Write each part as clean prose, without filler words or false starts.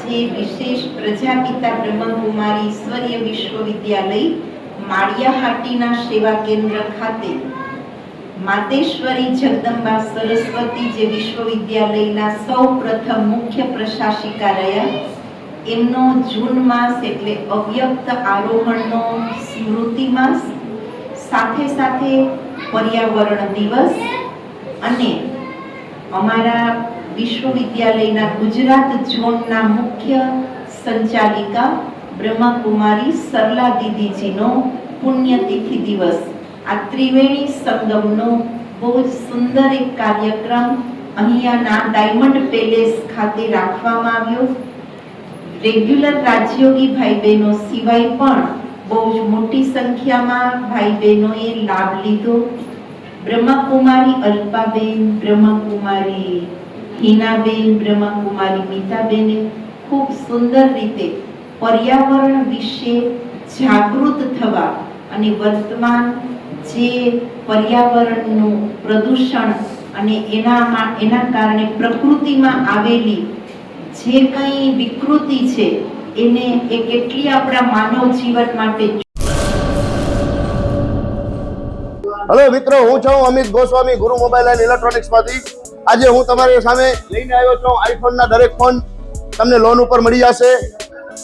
આજે વિશેષ પ્રજાપિતા બ્રહ્મકુમારી ઈશ્વરીય વિશ્વવિદ્યાલય માળિયાહાટીના સેવા કેન્દ્ર ખાતે માતેશ્વરી જગદંબા સરસ્વતી જે વિશ્વવિદ્યાલયના સૌ પ્રથમ મુખ્ય પ્રશાસિકા રહ્યા, એમનો જૂન માસ એટલે અવ્યક્ત આરોહણનો સ્મૃતિ માસ, સાથે સાથે પર્યાવરણ દિવસ અને અમારા વિશ્વવિદ્યાલયના ગુજરાત ઝોનના મુખ્ય સંચાલિકા બ્રહ્મકુમારી સરલા દીદીજીનો પુણ્યતિથિ દિવસ, આ ત્રિવેણી સંગમનો બહુ જ સુંદર એક કાર્યક્રમ અહીંયાના ડાયમંડ પેલેસ ખાતે રાખવામાં આવ્યો. રેગ્યુલર રાજયોગી ભાઈ બહેનો સિવાય પણ બહુ જ મોટી સંખ્યામાં ભાઈ બહેનોએ લાભ લીધો. બ્રહ્મકુમારી અલ્પાબેન, બ્રહ્મકુમારી હિનાબેન, બ્રહ્મકુમારી મીતાબેને ખૂબ સુંદર રીતે પર્યાવરણ વિશે જાગૃત થવા અને વર્તમાન જે પર્યાવરણનું પ્રદૂષણ અને એના કારણે પ્રકૃતિમાં આવેલી જે કંઈ વિકૃતિ છે એને એ કેટલી આપણા માનવ જીવન માટે. હેલો મિત્રો, હું છું અમિત ગોસ્વામી, ગુરુ મોબાઈલ એન્ડ ઇલેક્ટ્રોનિક્સ માંથી. આજે હું તમારી સામે લઈને આવ્યો છું આઈફોનના દરેક ફોન તમને લોન ઉપર મળી જશે.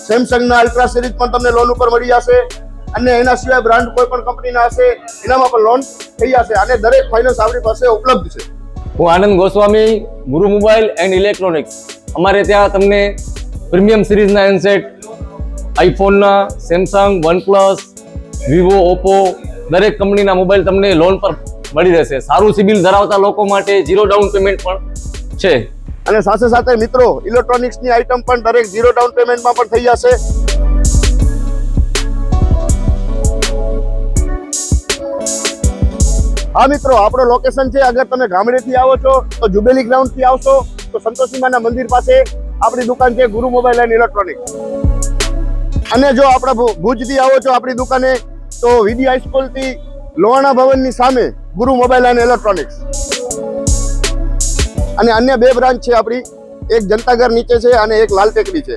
સેમસંગના અલ્ટ્રા સિરીઝ પણ તમને લોન ઉપર મળી જશે અને એના સિવાય બ્રાન્ડ કોઈ પણ કંપનીના હશે એનામાં પણ લોન થઈ જશે અને દરેક ફાઇનાન્સ આપણી પાસે ઉપલબ્ધ છે. હું આનંદ ગોસ્વામી, ગુરુ મોબાઈલ એન્ડ ઇલેક્ટ્રોનિક્સ. અમારે ત્યાં તમને પ્રીમિયમ સિરીઝના હેન્ડસેટ, આઈફોનના, સેમસંગ, વનપ્લસ, વિવો, ઓપ્પો દરેક કંપનીના મોબાઈલ તમને લોન પર મળી રહેશે. સારું સિબિલ ધરાવતા લોકો માટે 0 ડાઉન પેમેન્ટ પણ છે. અને સાથે સાથે મિત્રો ઇલેક્ટ્રોનિક્સની આઇટમ પણ દરેક 0 ડાઉન પેમેન્ટમાં પણ થઈ જશે. હા મિત્રો, આપણો લોકેશન છે, અગર તમે ગામડેથી આવો છો તો જુબેલી ગ્રાઉન્ડથી આવશો તો સંતોષીમાના મંદિર પાસે આપણી દુકાન છે ગુરુ મોબાઈલ એન્ડ ઇલેક્ટ્રોનિક્સ. અને જો આપણા ભુજથી આવો છો આપણી દુકાને તો વીડી હાઈસ્કૂલથી લોહાણા ભવનની સામે ગુરુ મોબાઈલ એન્ડ ઇલેક્ટ્રોનિક્સ. અને અન્ય 2 બ્રાન્ચ છે આપણી, એક જનતાગર નીચે છે અને એક લાલ ટેકરી છે.